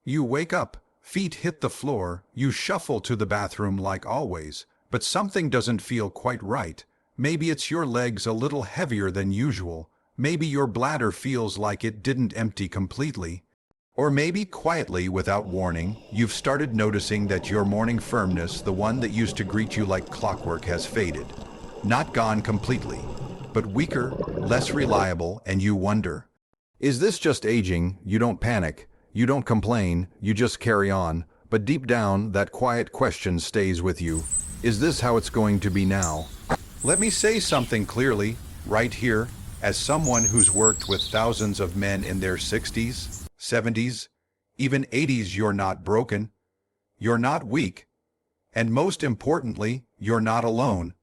You wake up, feet hit the floor, you shuffle to the bathroom like always, but something doesn't feel quite right. Maybe it's your legs a little heavier than usual. Maybe your bladder feels like it didn't empty completely. Or maybe quietly, without warning, you've started noticing that your morning firmness, the one that used to greet you like clockwork, has faded. Not gone completely, but weaker, less reliable, and you wonder, is this just aging? You don't panic. You don't complain. You just carry on. But deep down, that quiet question stays with you. Is this how it's going to be now? Let me say something clearly, right here, as someone who's worked with thousands of men in their 60s, 70s, even 80s. You're not broken. You're not weak. And most importantly, you're not alone.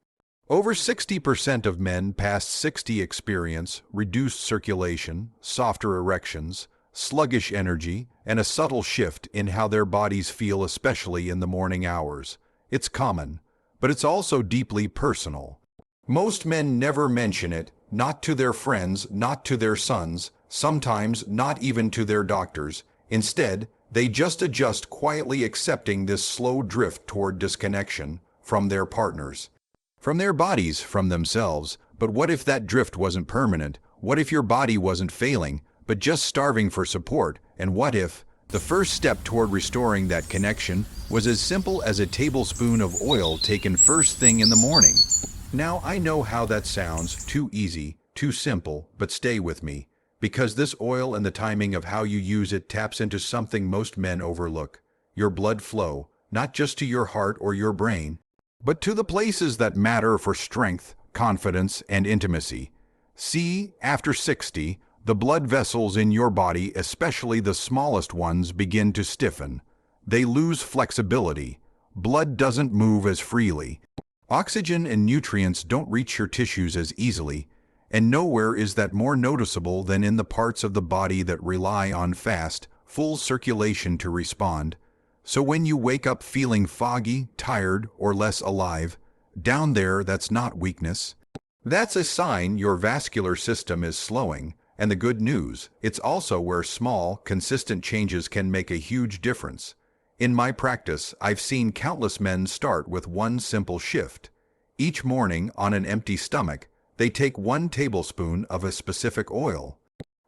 Over 60% of men past 60 experience reduced circulation, softer erections, sluggish energy, and a subtle shift in how their bodies feel, especially in the morning hours. It's common, but it's also deeply personal. Most men never mention it, not to their friends, not to their sons, sometimes not even to their doctors. Instead, they just adjust, quietly accepting this slow drift toward disconnection from their partners, from their bodies, from themselves. But what if that drift wasn't permanent? What if your body wasn't failing, but just starving for support? And what if the first step toward restoring that connection was as simple as a tablespoon of oil taken first thing in the morning? Now, I know how that sounds, too easy, too simple, but stay with me, because this oil and the timing of how you use it taps into something most men overlook: your blood flow, not just to your heart or your brain, but to the places that matter for strength, confidence, and intimacy. See, after 60, the blood vessels in your body, especially the smallest ones, begin to stiffen. They lose flexibility. Blood doesn't move as freely. Oxygen and nutrients don't reach your tissues as easily, and nowhere is that more noticeable than in the parts of the body that rely on fast, full circulation to respond. So when you wake up feeling foggy, tired, or less alive, down there, that's not weakness. That's a sign your vascular system is slowing. And the good news, it's also where small, consistent changes can make a huge difference. In my practice, I've seen countless men start with one simple shift. Each morning, on an empty stomach, they take 1 tablespoon of a specific oil.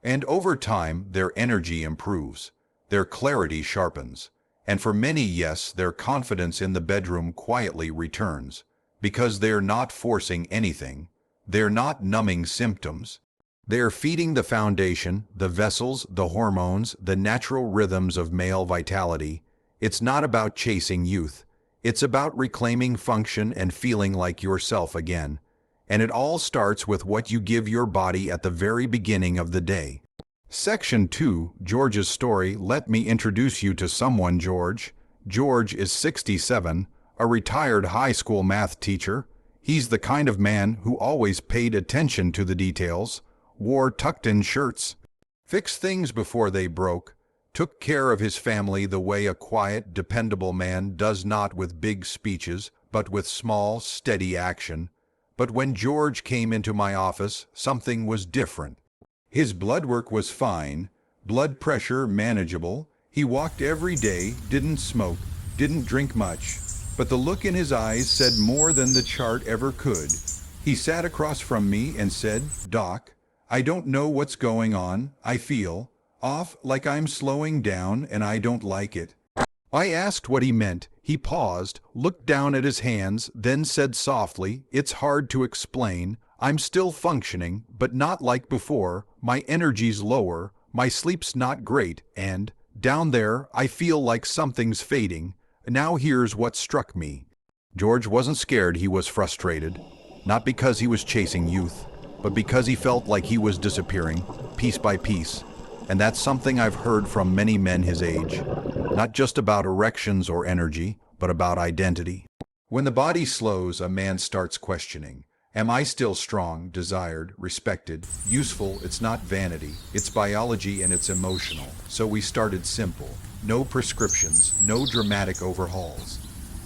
And over time, their energy improves. Their clarity sharpens. And for many, yes, their confidence in the bedroom quietly returns. Because they're not forcing anything. They're not numbing symptoms. They're feeding the foundation, the vessels, the hormones, the natural rhythms of male vitality. It's not about chasing youth. It's about reclaiming function and feeling like yourself again. And it all starts with what you give your body at the very beginning of the day. Section 2, George's story. Let me introduce you to someone, George. George is 67, a retired high school math teacher. He's the kind of man who always paid attention to the details, wore tucked-in shirts, fixed things before they broke, took care of his family the way a quiet, dependable man does, not with big speeches, but with small, steady action. But when George came into my office, something was different. His blood work was fine, blood pressure manageable. He walked every day, didn't smoke, didn't drink much, but the look in his eyes said more than the chart ever could. He sat across from me and said, "Doc, I don't know what's going on. I feel off, like I'm slowing down, and I don't like it." I asked what he meant. He paused, looked down at his hands, then said softly, "It's hard to explain. I'm still functioning, but not like before. My energy's lower, my sleep's not great, and down there, I feel like something's fading." Now here's what struck me. George wasn't scared, he was frustrated. Not because he was chasing youth, but because he felt like he was disappearing, piece by piece. And that's something I've heard from many men his age. Not just about erections or energy, but about identity. When the body slows, a man starts questioning, am I still strong, desired, respected, useful? It's not vanity, it's biology, and it's emotional. So we started simple. No prescriptions, no dramatic overhauls.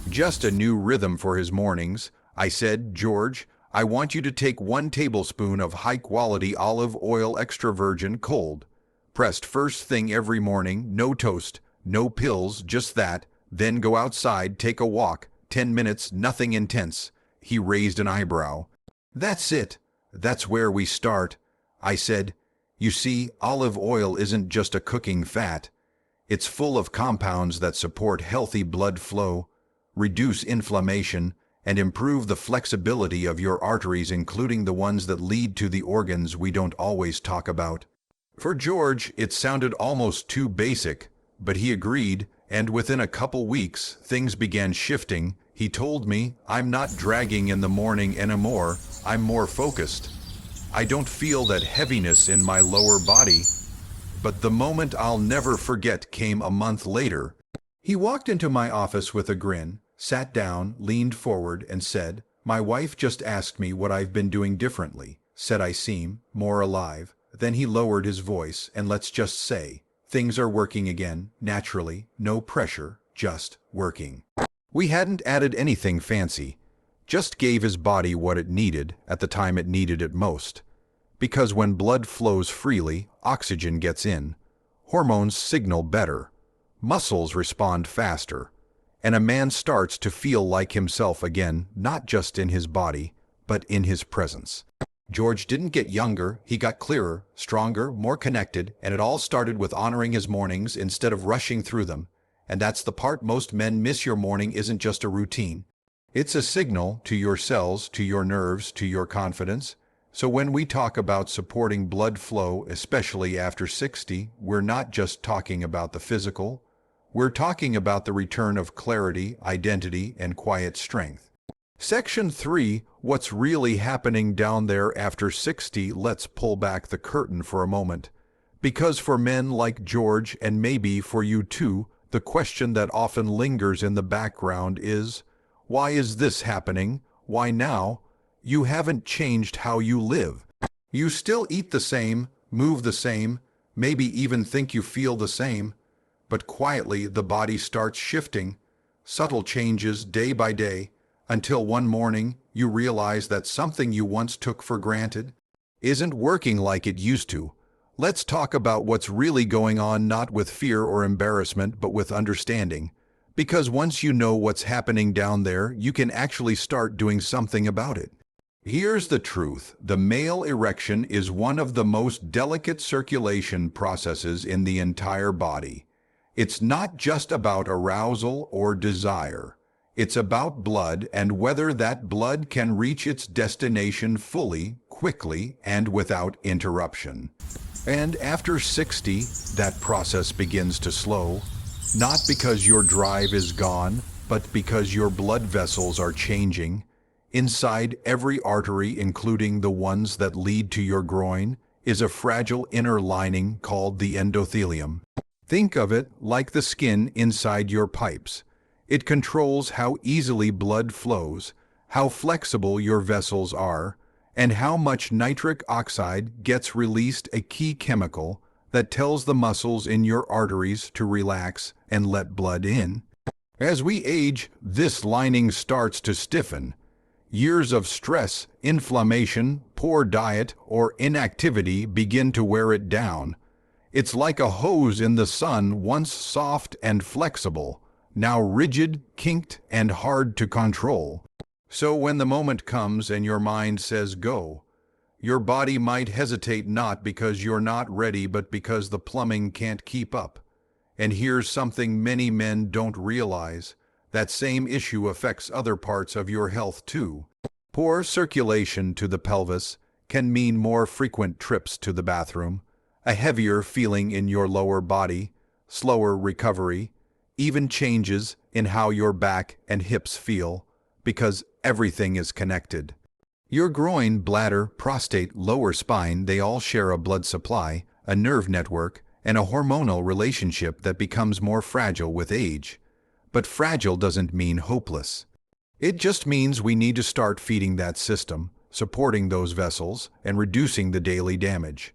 Just a new rhythm for his mornings. I said, "George, I want you to take 1 tablespoon of high-quality olive oil, extra virgin, cold, pressed first thing every morning. No toast, No pills, just that. Then go outside, take a walk. 10 minutes, nothing intense. He raised an eyebrow. That's it. That's where we start. I said, you see, olive oil isn't just a cooking fat. It's full of compounds that support healthy blood flow, reduce inflammation, and improve the flexibility of your arteries, including the ones that lead to the organs we don't always talk about. For George, it sounded almost too basic, but he agreed, and within a couple weeks, things began shifting. He told me, I'm not dragging in the morning anymore, I'm more focused. I don't feel that heaviness in my lower body. But the moment I'll never forget came a month later. He walked into my office with a grin, sat down, leaned forward, and said, my wife just asked me what I've been doing differently, said I seem more alive. Then he lowered his voice, and let's just say, things are working again, naturally, no pressure, just working. We hadn't added anything fancy, just gave his body what it needed at the time it needed it most. Because when blood flows freely, oxygen gets in, hormones signal better, muscles respond faster, and a man starts to feel like himself again, not just in his body, but in his presence. George didn't get younger, he got clearer, stronger, more connected, and it all started with honoring his mornings instead of rushing through them. And that's the part most men miss. Your morning isn't just a routine. It's a signal to your cells, to your nerves, to your confidence. So when we talk about supporting blood flow, especially after 60, we're not just talking about the physical. We're talking about the return of clarity, identity, and quiet strength. Section 3, what's really happening down there after 60? Let's pull back the curtain for a moment. Because for men like George, and maybe for you too, the question that often lingers in the background is, why is this happening? Why now? You haven't changed how you live. You still eat the same, move the same, maybe even think you feel the same. But quietly the body starts shifting, subtle changes day by day, until one morning you realize that something you once took for granted isn't working like it used to. Let's talk about what's really going on, not with fear or embarrassment, but with understanding. Because once you know what's happening down there, you can actually start doing something about it. Here's the truth. The male erection is one of the most delicate circulation processes in the entire body. It's not just about arousal or desire. It's about blood and whether that blood can reach its destination fully, quickly, and without interruption. And after 60, that process begins to slow, not because your drive is gone, but because your blood vessels are changing. Inside every artery, including the ones that lead to your groin, is a fragile inner lining called the endothelium. Think of it like the skin inside your pipes. It controls how easily blood flows, how flexible your vessels are, and how much nitric oxide gets released, a key chemical that tells the muscles in your arteries to relax and let blood in. As we age, this lining starts to stiffen. Years of stress, inflammation, poor diet, or inactivity begin to wear it down. It's like a hose in the sun, once soft and flexible, now rigid, kinked, and hard to control. So when the moment comes and your mind says go, your body might hesitate, not because you're not ready, but because the plumbing can't keep up. And here's something many men don't realize. That same issue affects other parts of your health too. Poor circulation to the pelvis can mean more frequent trips to the bathroom, a heavier feeling in your lower body, slower recovery, even changes in how your back and hips feel, because everything is connected. Your groin, bladder, prostate, lower spine, they all share a blood supply, a nerve network, and a hormonal relationship that becomes more fragile with age. But fragile doesn't mean hopeless. It just means we need to start feeding that system, supporting those vessels, and reducing the daily damage.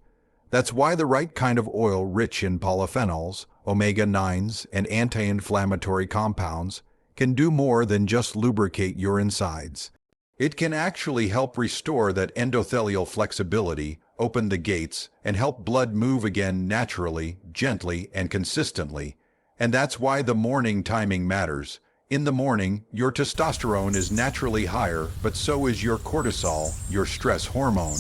That's why the right kind of oil rich in polyphenols, omega-9s, and anti-inflammatory compounds can do more than just lubricate your insides. It can actually help restore that endothelial flexibility, open the gates, and help blood move again naturally, gently, and consistently. And that's why the morning timing matters. In the morning, your testosterone is naturally higher, but so is your cortisol, your stress hormone.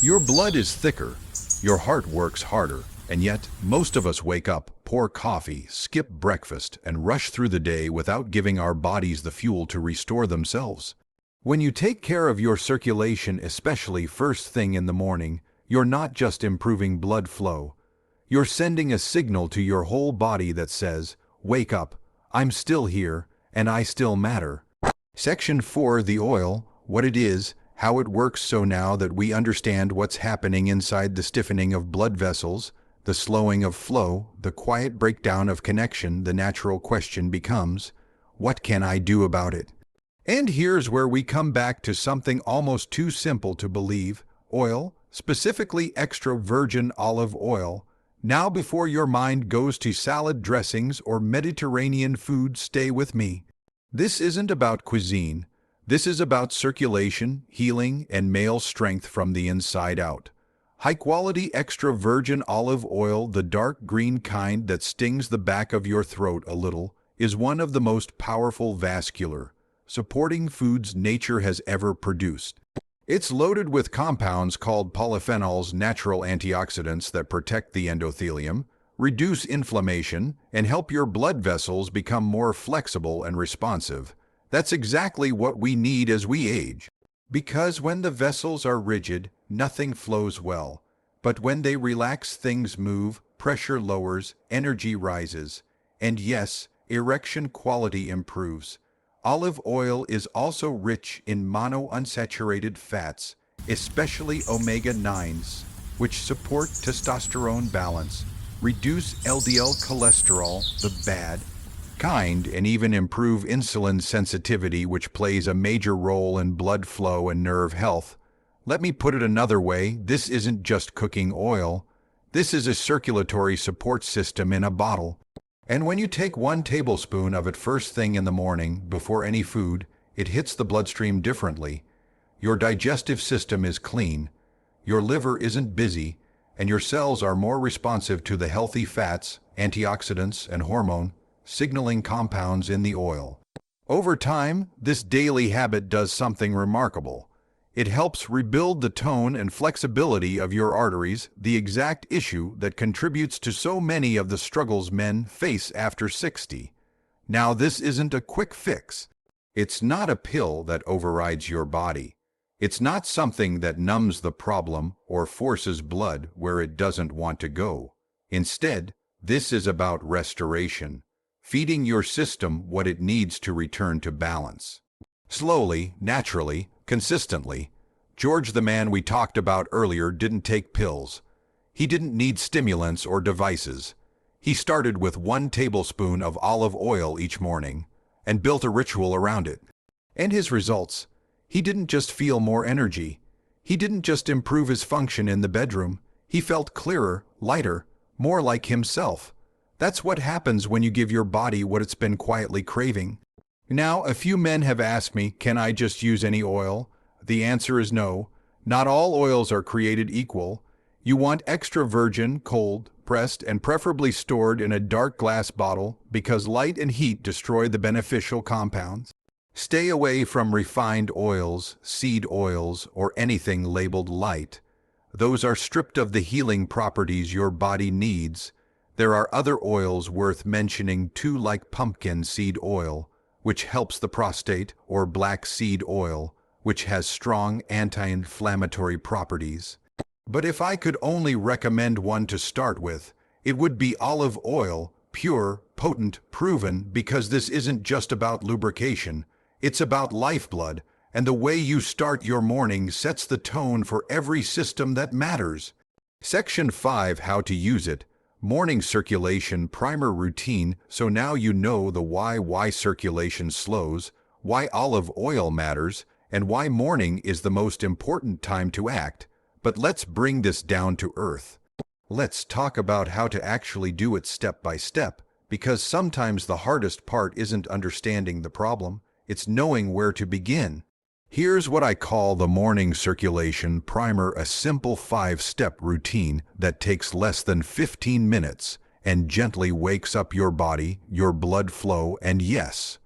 Your blood is thicker, your heart works harder, and yet most of us wake up, pour coffee, skip breakfast, and rush through the day without giving our bodies the fuel to restore themselves. When you take care of your circulation, especially first thing in the morning, you're not just improving blood flow. You're sending a signal to your whole body that says, "Wake up, I'm still here, and I still matter." Section 4, the oil, what it is, how it works. So now that we understand what's happening inside, the stiffening of blood vessels, the slowing of flow, the quiet breakdown of connection, the natural question becomes, what can I do about it? And here's where we come back to something almost too simple to believe. Oil, specifically extra virgin olive oil. Now before your mind goes to salad dressings or Mediterranean food, stay with me. This isn't about cuisine. This is about circulation, healing, and male strength from the inside out. High-quality extra virgin olive oil, the dark green kind that stings the back of your throat a little, is one of the most powerful vascular supporting foods nature has ever produced. It's loaded with compounds called polyphenols, natural antioxidants that protect the endothelium, reduce inflammation, and help your blood vessels become more flexible and responsive. That's exactly what we need as we age. Because when the vessels are rigid, nothing flows well. But when they relax, things move, pressure lowers, energy rises, and yes, erection quality improves. Olive oil is also rich in monounsaturated fats, especially omega-9s, which support testosterone balance, reduce LDL cholesterol, the bad kind, and even improve insulin sensitivity, which plays a major role in blood flow and nerve health. Let me put it another way, this isn't just cooking oil. This is a circulatory support system in a bottle. And when you take 1 tablespoon of it first thing in the morning, before any food, it hits the bloodstream differently. Your digestive system is clean, your liver isn't busy, and your cells are more responsive to the healthy fats, antioxidants, and hormone signaling compounds in the oil. Over time, this daily habit does something remarkable. It helps rebuild the tone and flexibility of your arteries, the exact issue that contributes to so many of the struggles men face after 60. Now, this isn't a quick fix. It's not a pill that overrides your body. It's not something that numbs the problem or forces blood where it doesn't want to go. Instead, this is about restoration, feeding your system what it needs to return to balance. Slowly, naturally, consistently. George, the man we talked about earlier, didn't take pills. He didn't need stimulants or devices. He started with 1 tablespoon of olive oil each morning and built a ritual around it. And his results? He didn't just feel more energy. He didn't just improve his function in the bedroom. He felt clearer, lighter, more like himself. That's what happens when you give your body what it's been quietly craving. Now, a few men have asked me, can I just use any oil? The answer is no. Not all oils are created equal. You want extra virgin, cold, pressed, and preferably stored in a dark glass bottle because light and heat destroy the beneficial compounds. Stay away from refined oils, seed oils, or anything labeled light. Those are stripped of the healing properties your body needs. There are other oils worth mentioning too, like pumpkin seed oil, which helps the prostate, or black seed oil, which has strong anti-inflammatory properties. But if I could only recommend one to start with, it would be olive oil, pure, potent, proven, because this isn't just about lubrication, it's about lifeblood, and the way you start your morning sets the tone for every system that matters. Section 5, how to use it. Morning circulation primer routine. So now you know the why circulation slows, why olive oil matters, and why morning is the most important time to act. But let's bring this down to earth. Let's talk about how to actually do it step by step, because sometimes the hardest part isn't understanding the problem, it's knowing where to begin. Here's what I call the morning circulation primer, a simple 5-step routine that takes less than 15 minutes and gently wakes up your body, your blood flow, and yes,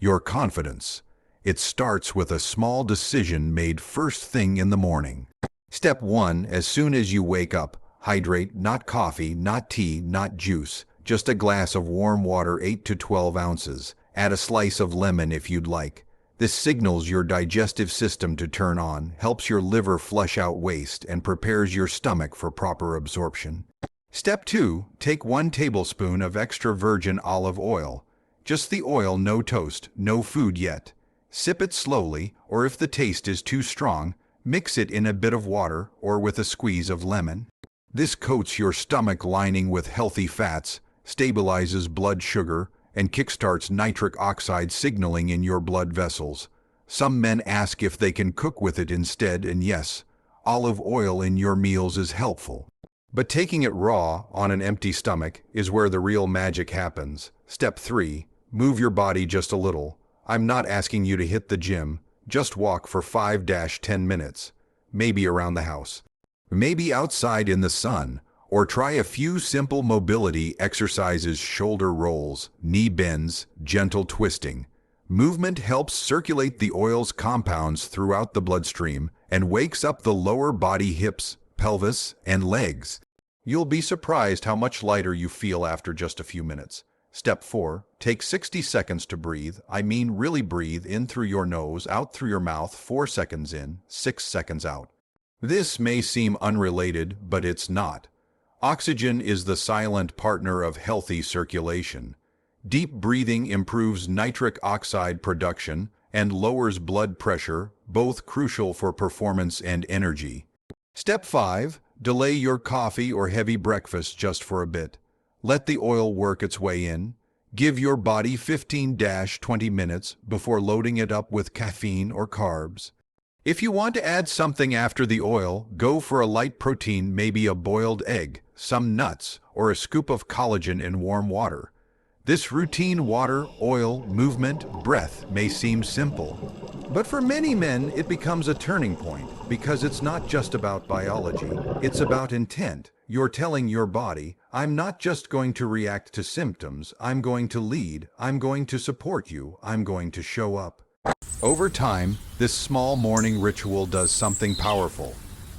your confidence. It starts with a small decision made first thing in the morning. Step 1. As soon as you wake up, hydrate. Not coffee, not tea, not juice. Just a glass of warm water, 8 to 12 ounces. Add a slice of lemon if you'd like. This signals your digestive system to turn on, helps your liver flush out waste, and prepares your stomach for proper absorption. Step 2. Take 1 tablespoon of extra virgin olive oil. Just the oil, no toast, no food yet. Sip it slowly, or if the taste is too strong, mix it in a bit of water or with a squeeze of lemon. This coats your stomach lining with healthy fats, stabilizes blood sugar, and kickstarts nitric oxide signaling in your blood vessels. Some men ask if they can cook with it instead, and yes, olive oil in your meals is helpful. But taking it raw on an empty stomach is where the real magic happens. Step 3. Move your body just a little. I'm not asking you to hit the gym. Just walk for 5-10 minutes, maybe around the house, maybe outside in the sun, or try a few simple mobility exercises: shoulder rolls, knee bends, gentle twisting. Movement helps circulate the oil's compounds throughout the bloodstream and wakes up the lower body, hips, pelvis, and legs. You'll be surprised how much lighter you feel after just a few minutes. Step 4. Take 60 seconds to breathe. I mean really breathe in through your nose, out through your mouth, 4 seconds in, 6 seconds out. This may seem unrelated, but it's not. Oxygen is the silent partner of healthy circulation. Deep breathing improves nitric oxide production and lowers blood pressure, both crucial for performance and energy. Step 5. Delay your coffee or heavy breakfast just for a bit. Let the oil work its way in. Give your body 15-20 minutes before loading it up with caffeine or carbs. If you want to add something after the oil, go for a light protein, maybe a boiled egg, some nuts, or a scoop of collagen in warm water. This routine water, oil, movement, breath may seem simple, but for many men it becomes a turning point because it's not just about biology, it's about intent. You're telling your body, I'm not just going to react to symptoms, I'm going to lead, I'm going to support you, I'm going to show up. Over time, this small morning ritual does something powerful.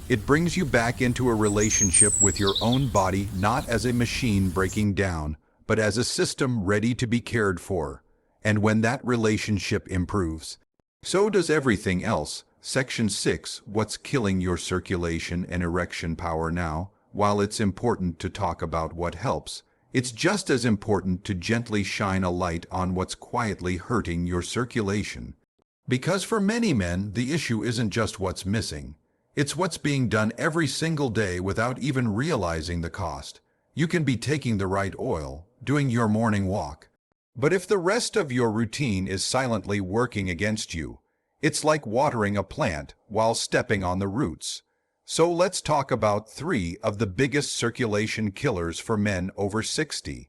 It brings you back into a relationship with your own body, not as a machine breaking down, but as a system ready to be cared for. And when that relationship improves, so does everything else. Section 6. What's killing your circulation and erection power now? While it's important to talk about what helps, it's just as important to gently shine a light on what's quietly hurting your circulation. Because for many men, the issue isn't just what's missing. It's what's being done every single day without even realizing the cost. You can be taking the right oil, doing your morning walk, but if the rest of your routine is silently working against you, it's like watering a plant while stepping on the roots. So let's talk about 3 of the biggest circulation killers for men over 60.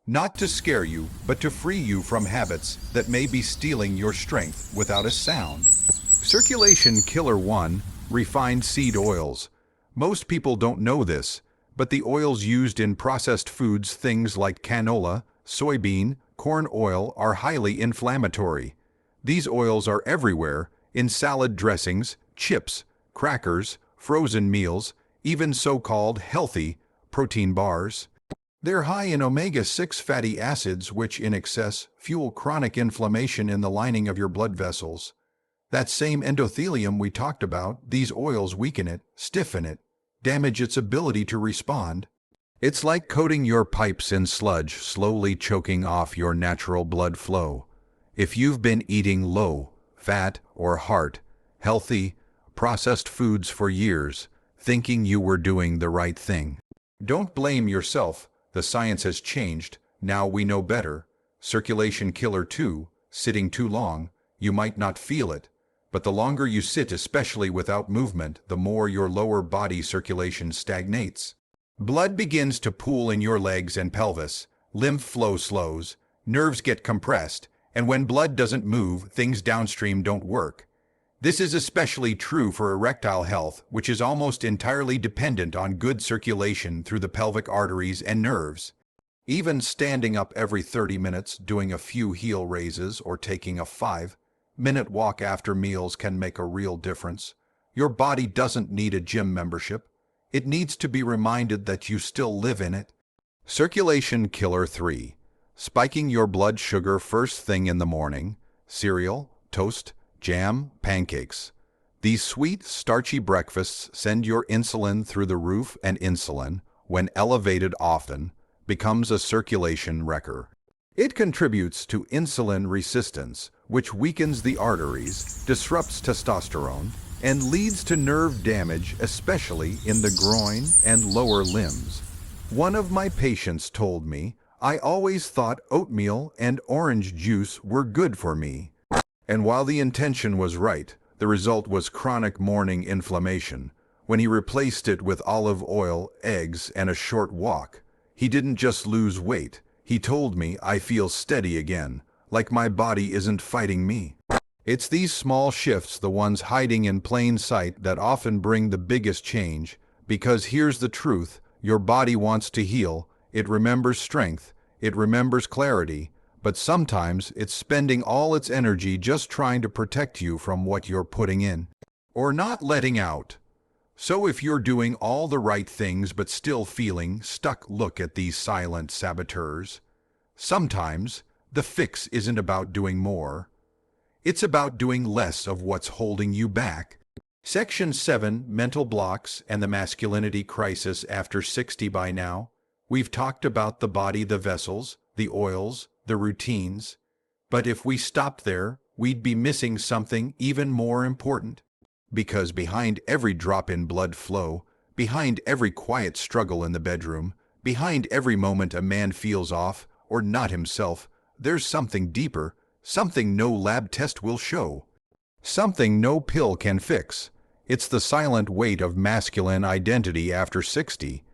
Not to scare you, but to free you from habits that may be stealing your strength without a sound. Circulation killer 1. Refined seed oils. Most people don't know this, but the oils used in processed foods, things like canola, soybean, corn oil, are highly inflammatory. These oils are everywhere, in salad dressings, chips, crackers, frozen meals, even so-called healthy protein bars. They're high in omega-6 fatty acids, which in excess fuel chronic inflammation in the lining of your blood vessels. That same endothelium we talked about, these oils weaken it, stiffen it, damage its ability to respond. It's like coating your pipes in sludge, slowly choking off your natural blood flow. If you've been eating low, fat, or heart, healthy, processed foods for years, thinking you were doing the right thing, don't blame yourself. The science has changed. Now we know better. Circulation killer 2, sitting too long. You might not feel it, but the longer you sit, especially without movement, the more your lower body circulation stagnates. Blood begins to pool in your legs and pelvis, lymph flow slows, nerves get compressed, and when blood doesn't move, things downstream don't work. This is especially true for erectile health, which is almost entirely dependent on good circulation through the pelvic arteries and nerves. Even standing up every 30 minutes, doing a few heel raises, or taking a 5-minute walk after meals can make a real difference. Your body doesn't need a gym membership. It needs to be reminded that you still live in it. Circulation killer 3. Spiking your blood sugar first thing in the morning. Cereal, toast, jam, pancakes. These sweet, starchy breakfasts send your insulin through the roof, and insulin, when elevated often, becomes a circulation wrecker. It contributes to insulin resistance, which weakens the arteries, disrupts testosterone, and leads to nerve damage, especially in the groin and lower limbs. One of my patients told me, "I always thought oatmeal and orange juice were good for me." And while the intention was right, the result was chronic morning inflammation. When he replaced it with olive oil, eggs, and a short walk, he didn't just lose weight. He told me, "I feel steady again, like my body isn't fighting me." It's these small shifts, the ones hiding in plain sight, that often bring the biggest change. Because here's the truth: your body wants to heal. It remembers strength. It remembers clarity. But sometimes it's spending all its energy just trying to protect you from what you're putting in or not letting out. So if you're doing all the right things but still feeling stuck, look at these silent saboteurs. Sometimes the fix isn't about doing more. It's about doing less of what's holding you back. Section 7, Mental Blocks and the Masculinity Crisis after 60. By now, we've talked about the body, the vessels, the oils, the routines. But if we stopped there, we'd be missing something even more important. Because behind every drop in blood flow, behind every quiet struggle in the bedroom, behind every moment a man feels off or not himself, there's something deeper, something no lab test will show, something no pill can fix. It's the silent weight of masculine identity after 60.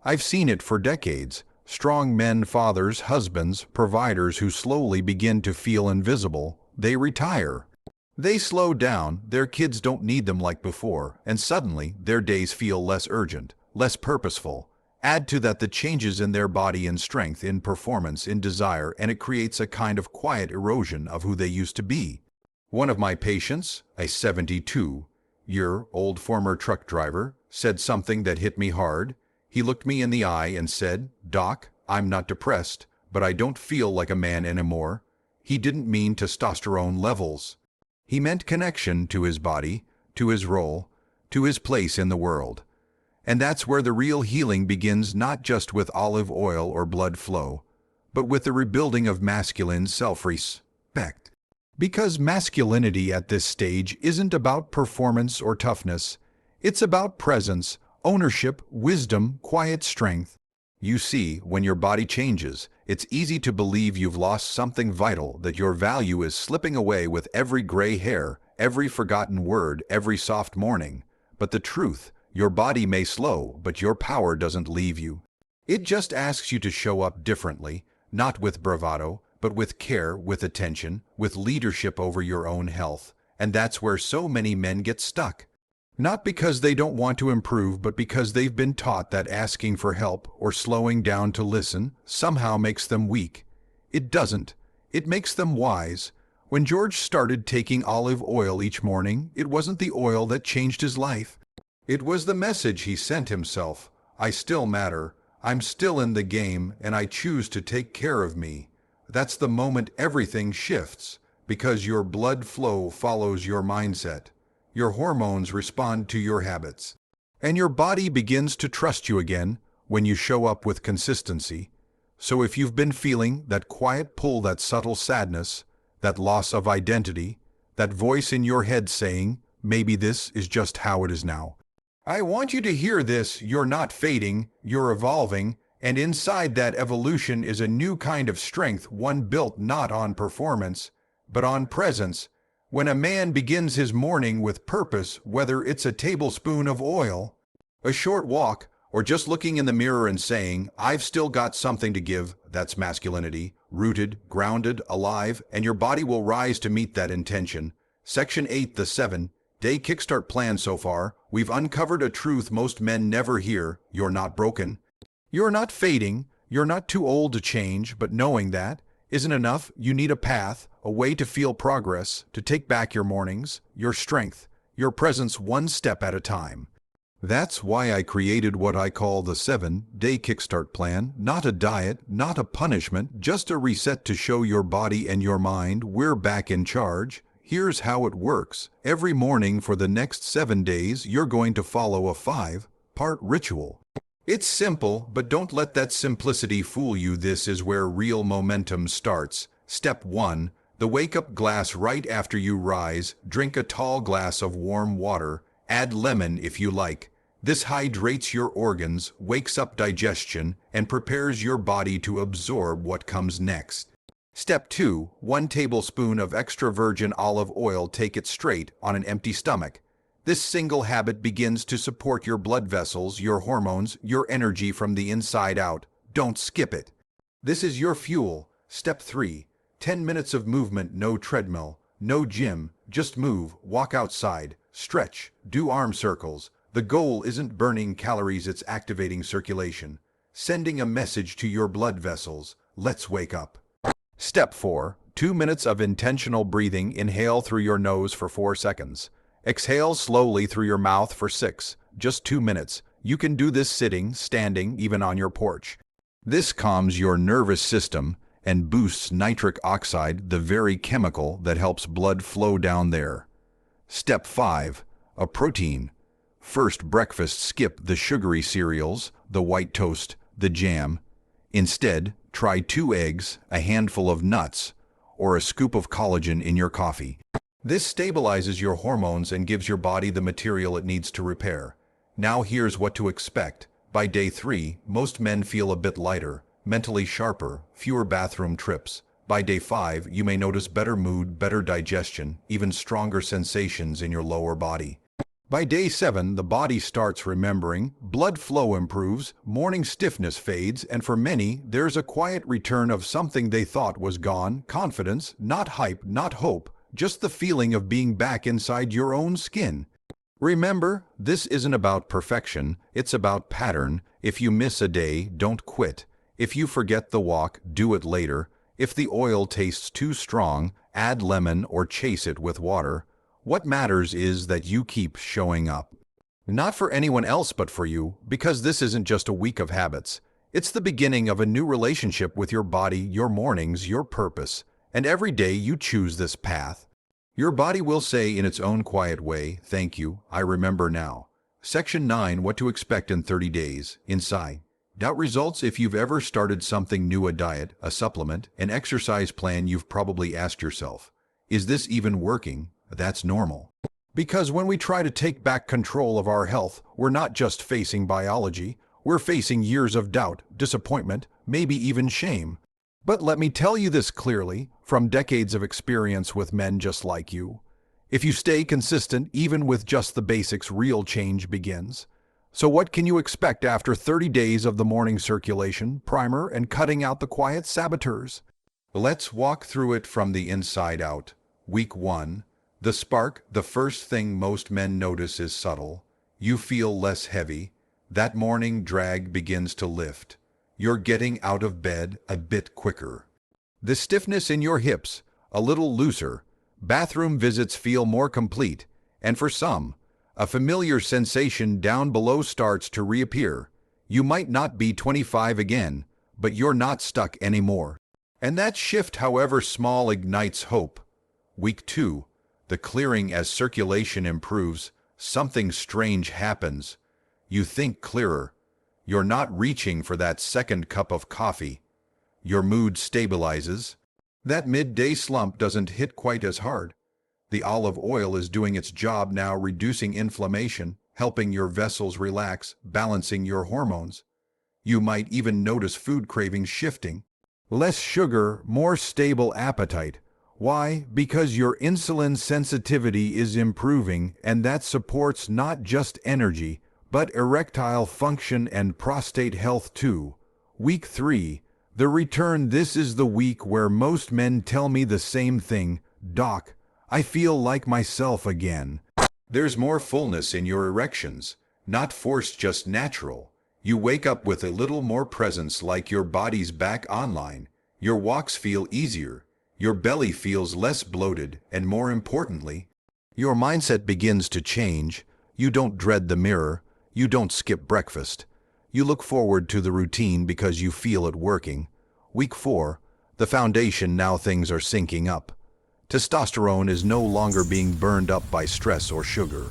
I've seen it for decades. Strong men, fathers, husbands, providers who slowly begin to feel invisible. They retire. They slow down, their kids don't need them like before, and suddenly their days feel less urgent, less purposeful. Add to that the changes in their body, in strength, in performance, in desire, and it creates a kind of quiet erosion of who they used to be. One of my patients, a 72-year-old former truck driver, said something that hit me hard. He looked me in the eye and said, "Doc, I'm not depressed, but I don't feel like a man anymore." He didn't mean testosterone levels. He meant connection to his body, to his role, to his place in the world. And that's where the real healing begins, not just with olive oil or blood flow, but with the rebuilding of masculine self-respect. Because masculinity at this stage isn't about performance or toughness. It's about presence, ownership, wisdom, quiet strength. You see, when your body changes, it's easy to believe you've lost something vital, that your value is slipping away with every gray hair, every forgotten word, every soft morning. But the truth, your body may slow, but your power doesn't leave you. It just asks you to show up differently, not with bravado, but with care, with attention, with leadership over your own health. And that's where so many men get stuck. Not because they don't want to improve, but because they've been taught that asking for help or slowing down to listen somehow makes them weak. It doesn't. It makes them wise. When George started taking olive oil each morning, it wasn't the oil that changed his life. It was the message he sent himself. I still matter. I'm still in the game, and I choose to take care of me. That's the moment everything shifts, because your blood flow follows your mindset. Your hormones respond to your habits. And your body begins to trust you again when you show up with consistency. So if you've been feeling that quiet pull, that subtle sadness, that loss of identity, that voice in your head saying, maybe this is just how it is now, I want you to hear this. You're not fading, you're evolving, and inside that evolution is a new kind of strength, one built not on performance, but on presence. When a man begins his morning with purpose, whether it's a tablespoon of oil, a short walk, or just looking in the mirror and saying, I've still got something to give, that's masculinity, rooted, grounded, alive, and your body will rise to meet that intention. Section 8, the 7-day Kickstart Plan. So far, we've uncovered a truth most men never hear. You're not broken. You're not fading. You're not too old to change, but knowing that isn't enough. You need a path, a way to feel progress, to take back your mornings, your strength, your presence one step at a time. That's why I created what I call the 7-day Kickstart Plan. Not a diet, not a punishment, just a reset to show your body and your mind we're back in charge. Here's how it works. Every morning for the next 7 days, you're going to follow a 5-part ritual. It's simple, but don't let that simplicity fool you. This is where real momentum starts. Step 1. The wake-up glass. Right after you rise, drink a tall glass of warm water. Add lemon if you like. This hydrates your organs, wakes up digestion, and prepares your body to absorb what comes next. Step 2. 1 tablespoon of extra virgin olive oil. Take it straight on an empty stomach. This single habit begins to support your blood vessels, your hormones, your energy from the inside out. Don't skip it. This is your fuel. Step 3. 10 minutes of movement. No treadmill, no gym. Just move, walk outside, stretch, do arm circles. The goal isn't burning calories, it's activating circulation, sending a message to your blood vessels. Let's wake up. Step 4. 2 minutes of intentional breathing. Inhale through your nose for 4 seconds. Exhale slowly through your mouth for 6. Just 2 minutes. You can do this sitting, standing, even on your porch. This calms your nervous system and boosts nitric oxide, the very chemical that helps blood flow down there. Step 5. A protein. First, breakfast. Skip the sugary cereals, the white toast, the jam. Instead, try 2 eggs, a handful of nuts, or a scoop of collagen in your coffee. This stabilizes your hormones and gives your body the material it needs to repair. Now here's what to expect. By day 3, most men feel a bit lighter, mentally sharper, fewer bathroom trips. By day 5, you may notice better mood, better digestion, even stronger sensations in your lower body. By day 7, the body starts remembering, blood flow improves, morning stiffness fades, and for many, there's a quiet return of something they thought was gone. Confidence, not hype, not hope, just the feeling of being back inside your own skin. Remember, this isn't about perfection, it's about pattern. If you miss a day, don't quit. If you forget the walk, do it later. If the oil tastes too strong, add lemon or chase it with water. What matters is that you keep showing up. Not for anyone else but for you, because this isn't just a week of habits. It's the beginning of a new relationship with your body, your mornings, your purpose. And every day you choose this path, your body will say in its own quiet way, "Thank you, I remember now." Section 9. What to expect in 30 days. Inside. Doubt results. If you've ever started something new, a diet, a supplement, an exercise plan, you've probably asked yourself, is this even working? That's normal. Because when we try to take back control of our health, we're not just facing biology, we're facing years of doubt, disappointment, maybe even shame. But let me tell you this clearly, from decades of experience with men just like you. If you stay consistent, even with just the basics, real change begins. So what can you expect after 30 days of the morning circulation, primer, and cutting out the quiet saboteurs? Let's walk through it from the inside out. Week 1. The spark. The first thing most men notice is subtle. You feel less heavy. That morning drag begins to lift. You're getting out of bed a bit quicker. The stiffness in your hips, a little looser. Bathroom visits feel more complete. And for some, a familiar sensation down below starts to reappear. You might not be 25 again, but you're not stuck anymore. And that shift, however small, ignites hope. Week 2. The clearing. As circulation improves, something strange happens. You think clearer. You're not reaching for that second cup of coffee. Your mood stabilizes. That midday slump doesn't hit quite as hard. The olive oil is doing its job now, reducing inflammation, helping your vessels relax, balancing your hormones. You might even notice food cravings shifting. Less sugar, more stable appetite. Why? Because your insulin sensitivity is improving, and that supports not just energy, but erectile function and prostate health too. Week 3. The return. This is the week where most men tell me the same thing. "Doc, I feel like myself again." There's more fullness in your erections. Not forced, just natural. You wake up with a little more presence, like your body's back online. Your walks feel easier. Your belly feels less bloated, and more importantly, your mindset begins to change. You don't dread the mirror. You don't skip breakfast. You look forward to the routine because you feel it working. Week 4, the foundation. Now things are syncing up. Testosterone is no longer being burned up by stress or sugar.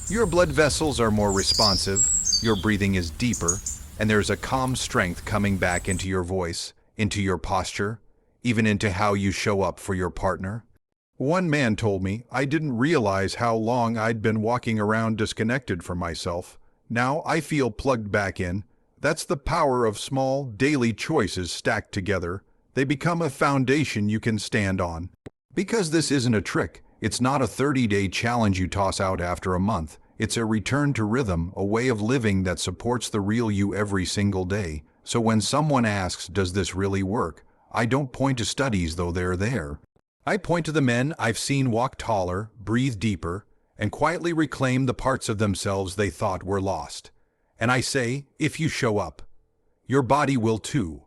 Your blood vessels are more responsive, your breathing is deeper, and there's a calm strength coming back into your voice, into your posture, even into how you show up for your partner. One man told me I didn't realize how long I'd been walking around disconnected from myself. Now I feel plugged back in. That's the power of small, daily choices stacked together. They become a foundation you can stand on. Because this isn't a trick, it's not a 30-day challenge you toss out after a month. It's a return to rhythm, a way of living that supports the real you every single day. So when someone asks, does this really work? I don't point to studies, though they're there. I point to the men I've seen walk taller, breathe deeper, and quietly reclaim the parts of themselves they thought were lost. And I say, if you show up, your body will too.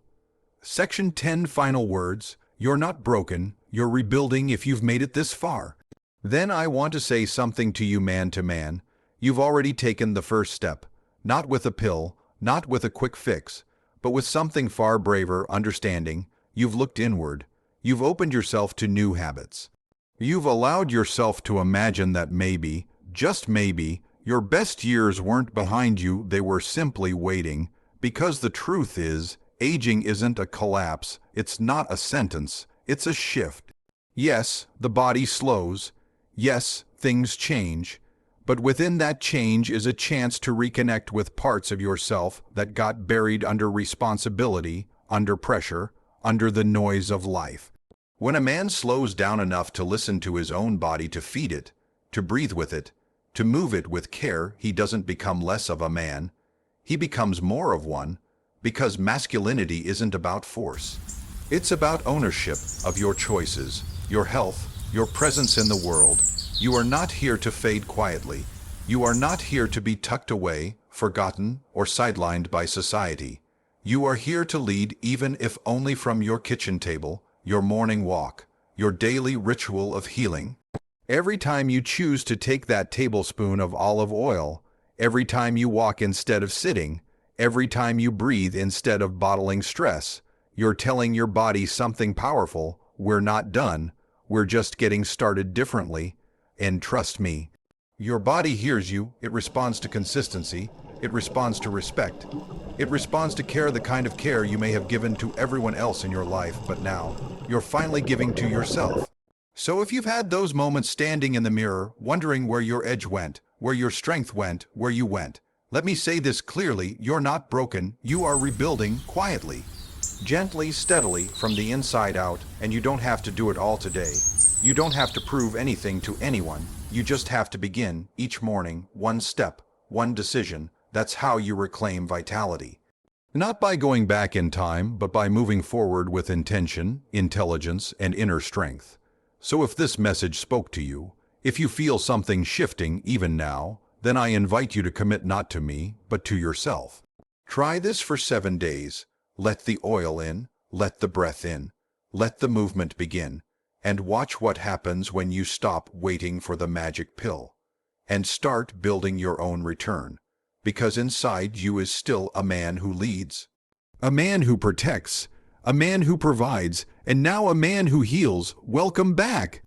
Section 10 final words. You're not broken, you're rebuilding if you've made it this far. Then I want to say something to you, man to man. You've already taken the first step, not with a pill, not with a quick fix, but with something far braver, understanding. You've looked inward. You've opened yourself to new habits. You've allowed yourself to imagine that maybe, just maybe, your best years weren't behind you, they were simply waiting. Because the truth is, aging isn't a collapse, it's not a sentence, it's a shift. Yes, the body slows. Yes, things change. But within that change is a chance to reconnect with parts of yourself that got buried under responsibility, under pressure, under the noise of life. When a man slows down enough to listen to his own body, to feed it, to breathe with it, to move it with care, he doesn't become less of a man. He becomes more of one. Because masculinity isn't about force. It's about ownership of your choices, your health, your presence in the world. You are not here to fade quietly. You are not here to be tucked away, forgotten, or sidelined by society. You are here to lead, even if only from your kitchen table, your morning walk, your daily ritual of healing. Every time you choose to take that tablespoon of olive oil, every time you walk instead of sitting, every time you breathe instead of bottling stress, you're telling your body something powerful. We're not done. We're just getting started differently. And trust me, your body hears you. It responds to consistency. It responds to respect. It responds to care, the kind of care you may have given to everyone else in your life, but now you're finally giving to yourself. So if you've had those moments standing in the mirror, wondering where your edge went, where your strength went, where you went, let me say this clearly, you're not broken, you are rebuilding quietly, gently, steadily, from the inside out, and you don't have to do it all today. You don't have to prove anything to anyone, you just have to begin, each morning, one step, one decision. That's how you reclaim vitality. Not by going back in time, but by moving forward with intention, intelligence, and inner strength. So if this message spoke to you, if you feel something shifting even now, then I invite you to commit not to me, but to yourself. Try this for 7 days. Let the oil in, let the breath in, let the movement begin, and watch what happens when you stop waiting for the magic pill and start building your own return. Because inside you is still a man who leads, a man who protects, a man who provides, and now a man who heals. Welcome back.